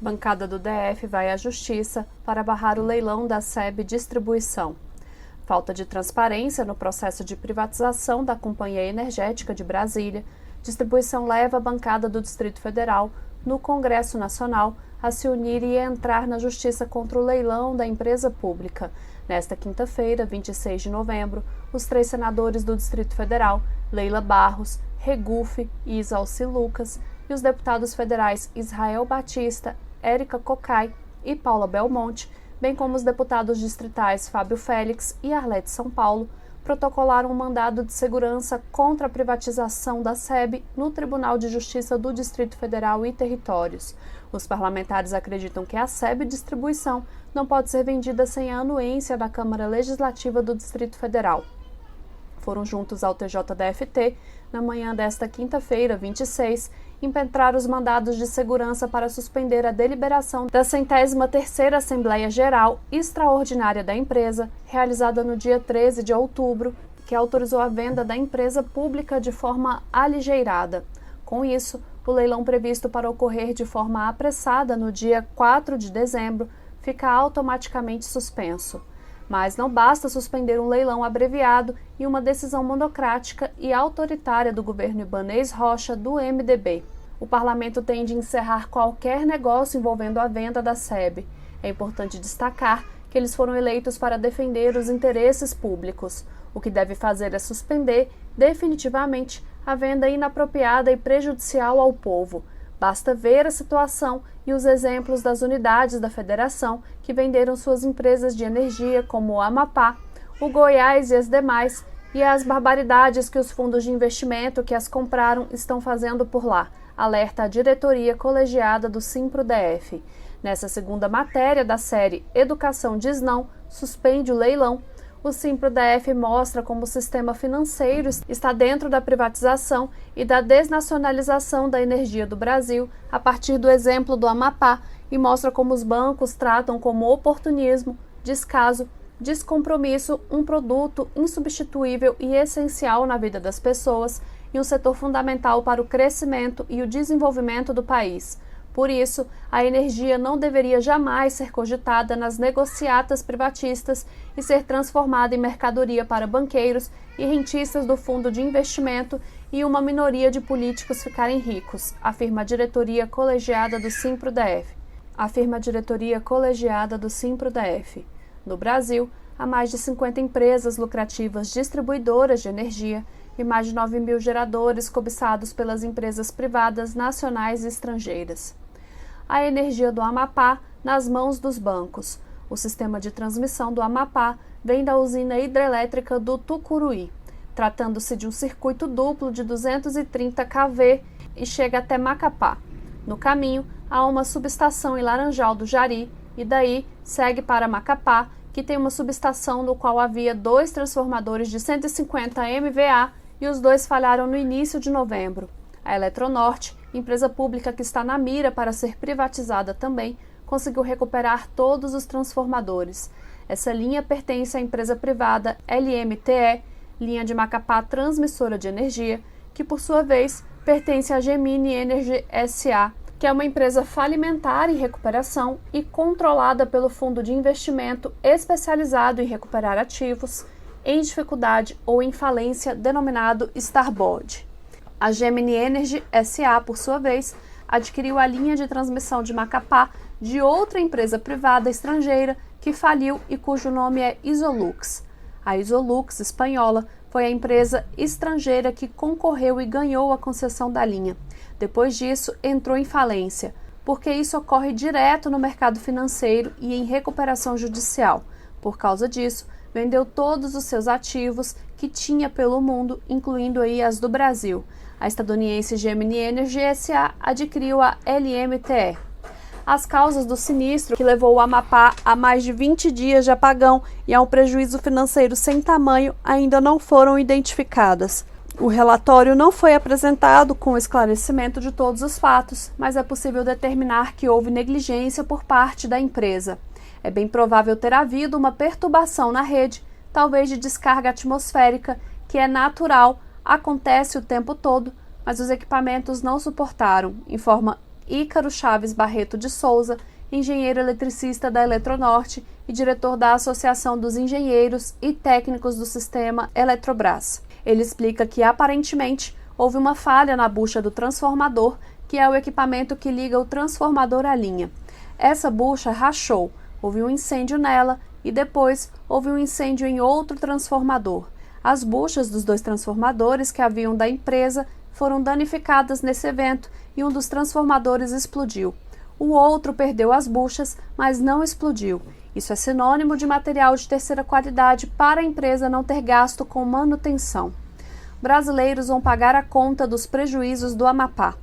Bancada do DF vai à Justiça para barrar o leilão da SEB Distribuição. Falta de transparência no processo de privatização da Companhia Energética de Brasília. Distribuição leva a bancada do Distrito Federal no Congresso Nacional a se unir e entrar na Justiça contra o leilão da empresa pública. Nesta quinta-feira, 26 de novembro, os 3 senadores do Distrito Federal, Leila Barros, Regufe e Isalci Lucas, e os deputados federais Israel Batista, Érica Cocai e Paula Belmonte, bem como os deputados distritais Fábio Félix e Arlete São Paulo, protocolaram um mandado de segurança contra a privatização da SEB no Tribunal de Justiça do Distrito Federal e Territórios. Os parlamentares acreditam que a SEB Distribuição não pode ser vendida sem a anuência da Câmara Legislativa do Distrito Federal. Foram juntos ao TJDFT, na manhã desta quinta-feira, 26, impetrar os mandados de segurança para suspender a deliberação da 103ª Assembleia Geral Extraordinária da empresa, realizada no dia 13 de outubro, que autorizou a venda da empresa pública de forma aligeirada. Com isso, o leilão previsto para ocorrer de forma apressada no dia 4 de dezembro fica automaticamente suspenso. Mas não basta suspender um leilão abreviado e uma decisão monocrática e autoritária do governo Ibanez Rocha, do MDB. O parlamento tem de encerrar qualquer negócio envolvendo a venda da SEB. É importante destacar que eles foram eleitos para defender os interesses públicos. O que deve fazer é suspender definitivamente a venda inapropriada e prejudicial ao povo. Basta ver a situação e os exemplos das unidades da federação que venderam suas empresas de energia, como o Amapá, o Goiás e as demais, e as barbaridades que os fundos de investimento que as compraram estão fazendo por lá, alerta a diretoria colegiada do Simpro-DF. Nessa segunda matéria da série Educação diz não, suspende o leilão, o Simpro-DF mostra como o sistema financeiro está dentro da privatização e da desnacionalização da energia do Brasil, a partir do exemplo do Amapá, e mostra como os bancos tratam como oportunismo, descaso, descompromisso um produto insubstituível e essencial na vida das pessoas e um setor fundamental para o crescimento e o desenvolvimento do país. Por isso, a energia não deveria jamais ser cogitada nas negociatas privatistas e ser transformada em mercadoria para banqueiros e rentistas do fundo de investimento e uma minoria de políticos ficarem ricos, afirma a diretoria colegiada do Simpro-DF. No Brasil, há mais de 50 empresas lucrativas distribuidoras de energia e mais de 9 mil geradores cobiçados pelas empresas privadas nacionais e estrangeiras. A energia do Amapá nas mãos dos bancos. O sistema de transmissão do Amapá vem da usina hidrelétrica do Tucuruí, tratando-se de um circuito duplo de 230 kV e chega até Macapá. No caminho, há uma subestação em Laranjal do Jari e daí segue para Macapá, que tem uma subestação no qual havia 2 transformadores de 150 MVA e os 2 falharam no início de novembro. A Eletronorte, empresa pública que está na mira para ser privatizada também, conseguiu recuperar todos os transformadores. Essa linha pertence à empresa privada LMTE, linha de Macapá Transmissora de Energia, que por sua vez pertence à Gemini Energy SA, que é uma empresa falimentar em recuperação e controlada pelo fundo de investimento especializado em recuperar ativos em dificuldade ou em falência denominado Starboard. A Gemini Energy SA, por sua vez, adquiriu a linha de transmissão de Macapá de outra empresa privada estrangeira que faliu e cujo nome é Isolux. A Isolux, espanhola, foi a empresa estrangeira que concorreu e ganhou a concessão da linha. Depois disso, entrou em falência, porque isso ocorre direto no mercado financeiro e em recuperação judicial. Por causa disso, vendeu todos os seus ativos que tinha pelo mundo, incluindo aí as do Brasil. A estadunidense Gemini Energy SA adquiriu a LMTE. As causas do sinistro, que levou o Amapá a mais de 20 dias de apagão e a um prejuízo financeiro sem tamanho, ainda não foram identificadas. O relatório não foi apresentado com esclarecimento de todos os fatos, mas é possível determinar que houve negligência por parte da empresa. É bem provável ter havido uma perturbação na rede, talvez de descarga atmosférica, que é natural, acontece o tempo todo, mas os equipamentos não suportaram, informa Ícaro Chaves Barreto de Souza, engenheiro eletricista da Eletronorte e diretor da Associação dos Engenheiros e Técnicos do Sistema Eletrobras. Ele explica que, aparentemente, houve uma falha na bucha do transformador, que é o equipamento que liga o transformador à linha. Essa bucha rachou, houve um incêndio nela e depois houve um incêndio em outro transformador. As buchas dos 2 transformadores que haviam da empresa foram danificadas nesse evento e um dos transformadores explodiu. O outro perdeu as buchas, mas não explodiu. Isso é sinônimo de material de terceira qualidade para a empresa não ter gasto com manutenção. Brasileiros vão pagar a conta dos prejuízos do Amapá.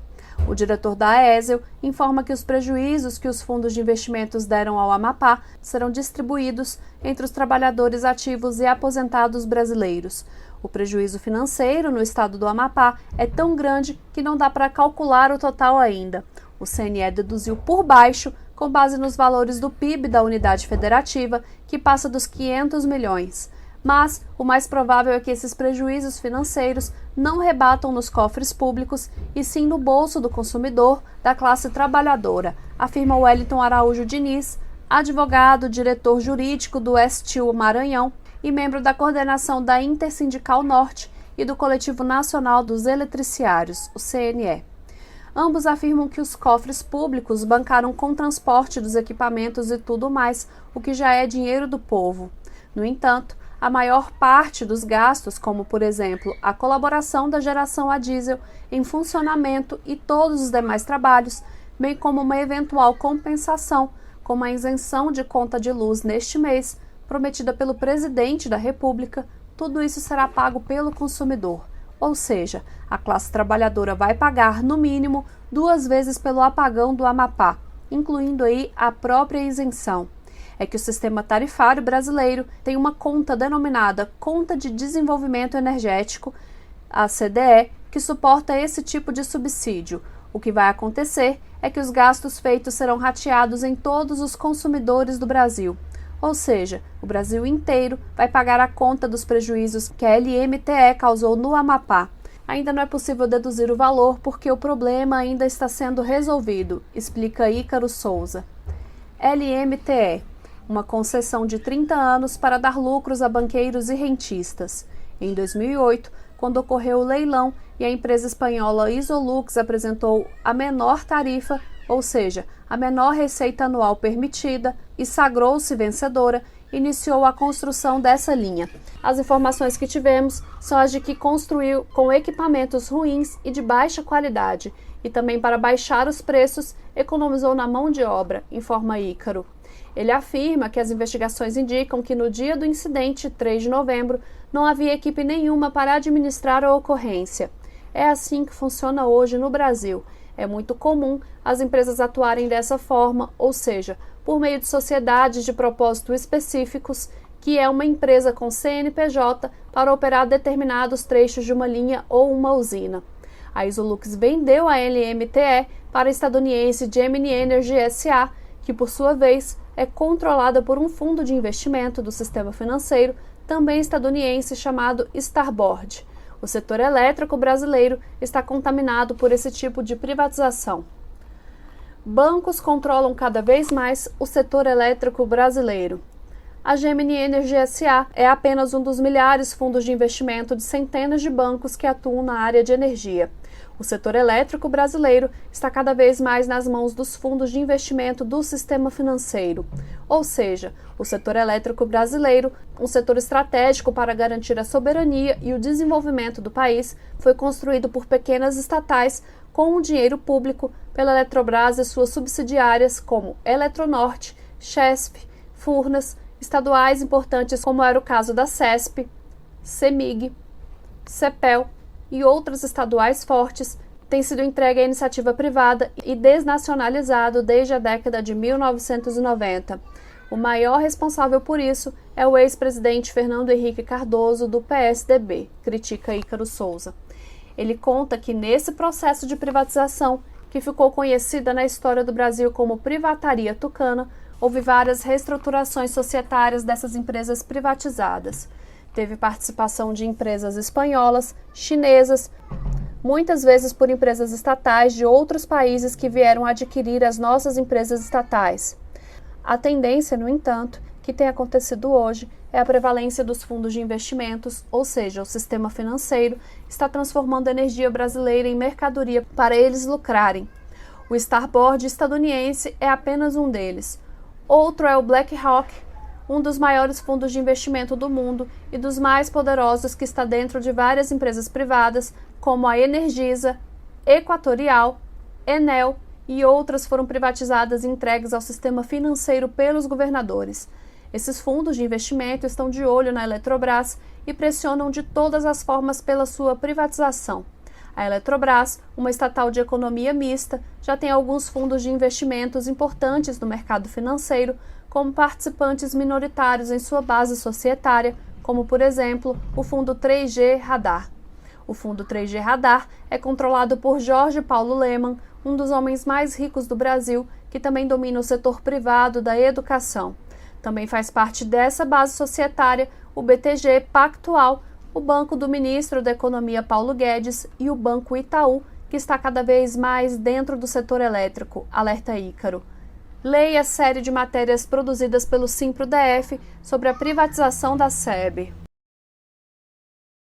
O diretor da AESEL informa que os prejuízos que os fundos de investimentos deram ao Amapá serão distribuídos entre os trabalhadores ativos e aposentados brasileiros. O prejuízo financeiro no estado do Amapá é tão grande que não dá para calcular o total ainda. O CNE deduziu por baixo, com base nos valores do PIB da unidade federativa, que passa dos 500 milhões. Mas o mais provável é que esses prejuízos financeiros não rebatam nos cofres públicos e sim no bolso do consumidor da classe trabalhadora, afirma Wellington Araújo Diniz, advogado, diretor jurídico do Estil Maranhão e membro da coordenação da Intersindical Norte e do Coletivo Nacional dos Eletriciários, o CNE. Ambos afirmam que os cofres públicos bancaram com transporte dos equipamentos e tudo mais, o que já é dinheiro do povo. No entanto, a maior parte dos gastos, como por exemplo a colaboração da geração a diesel em funcionamento e todos os demais trabalhos, bem como uma eventual compensação, como a isenção de conta de luz neste mês, prometida pelo presidente da República, tudo isso será pago pelo consumidor. Ou seja, a classe trabalhadora vai pagar, no mínimo, 2 vezes pelo apagão do Amapá, incluindo aí a própria isenção. É que o sistema tarifário brasileiro tem uma conta denominada Conta de Desenvolvimento Energético, a CDE, que suporta esse tipo de subsídio. O que vai acontecer é que os gastos feitos serão rateados em todos os consumidores do Brasil. Ou seja, o Brasil inteiro vai pagar a conta dos prejuízos que a LMTE causou no Amapá. Ainda não é possível deduzir o valor porque o problema ainda está sendo resolvido, explica Ícaro Souza. LMTE, uma concessão de 30 anos para dar lucros a banqueiros e rentistas. Em 2008, quando ocorreu o leilão e a empresa espanhola Isolux apresentou a menor tarifa, ou seja, a menor receita anual permitida, e sagrou-se vencedora, iniciou a construção dessa linha. As informações que tivemos são as de que construiu com equipamentos ruins e de baixa qualidade, e também para baixar os preços, economizou na mão de obra, informa Ícaro. Ele afirma que as investigações indicam que no dia do incidente, 3 de novembro, não havia equipe nenhuma para administrar a ocorrência. É assim que funciona hoje no Brasil. É muito comum as empresas atuarem dessa forma, ou seja, por meio de sociedades de propósito específicos, que é uma empresa com CNPJ para operar determinados trechos de uma linha ou uma usina. A Isolux vendeu a LMTE para a estadunidense Gemini Energy SA, que por sua vez é controlada por um fundo de investimento do sistema financeiro, também estadunidense, chamado Starboard. O setor elétrico brasileiro está contaminado por esse tipo de privatização. Bancos controlam cada vez mais o setor elétrico brasileiro. A Gemini Energy SA é apenas um dos milhares de fundos de investimento de centenas de bancos que atuam na área de energia. O setor elétrico brasileiro está cada vez mais nas mãos dos fundos de investimento do sistema financeiro. Ou seja, o setor elétrico brasileiro, um setor estratégico para garantir a soberania e o desenvolvimento do país, foi construído por pequenas estatais com o dinheiro público pela Eletrobras e suas subsidiárias como Eletronorte, Chesf, Furnas, estaduais importantes como era o caso da CESP, CEMIG, CEPEL e outras estaduais fortes, tem sido entregue à iniciativa privada e desnacionalizado desde a década de 1990. O maior responsável por isso é o ex-presidente Fernando Henrique Cardoso, do PSDB, critica Ícaro Souza. Ele conta que nesse processo de privatização, que ficou conhecida na história do Brasil como Privataria Tucana, houve várias reestruturações societárias dessas empresas privatizadas. Teve participação de empresas espanholas, chinesas, muitas vezes por empresas estatais de outros países que vieram adquirir as nossas empresas estatais. A tendência, no entanto, que tem acontecido hoje é a prevalência dos fundos de investimentos, ou seja, o sistema financeiro está transformando a energia brasileira em mercadoria para eles lucrarem. O Starboard estadunidense é apenas um deles. Outro é o BlackRock, um dos maiores fundos de investimento do mundo e dos mais poderosos que está dentro de várias empresas privadas, como a Energisa, Equatorial, Enel e outras foram privatizadas e entregues ao sistema financeiro pelos governadores. Esses fundos de investimento estão de olho na Eletrobras e pressionam de todas as formas pela sua privatização. A Eletrobras, uma estatal de economia mista, já tem alguns fundos de investimentos importantes no mercado financeiro, como participantes minoritários em sua base societária, como, por exemplo, o fundo 3G Radar. O fundo 3G Radar é controlado por Jorge Paulo Lemann, um dos homens mais ricos do Brasil, que também domina o setor privado da educação. Também faz parte dessa base societária o BTG Pactual, o banco do ministro da Economia Paulo Guedes e o Banco Itaú, que está cada vez mais dentro do setor elétrico, alerta Ícaro. Leia a série de matérias produzidas pelo Simpro DF sobre a privatização da SEB.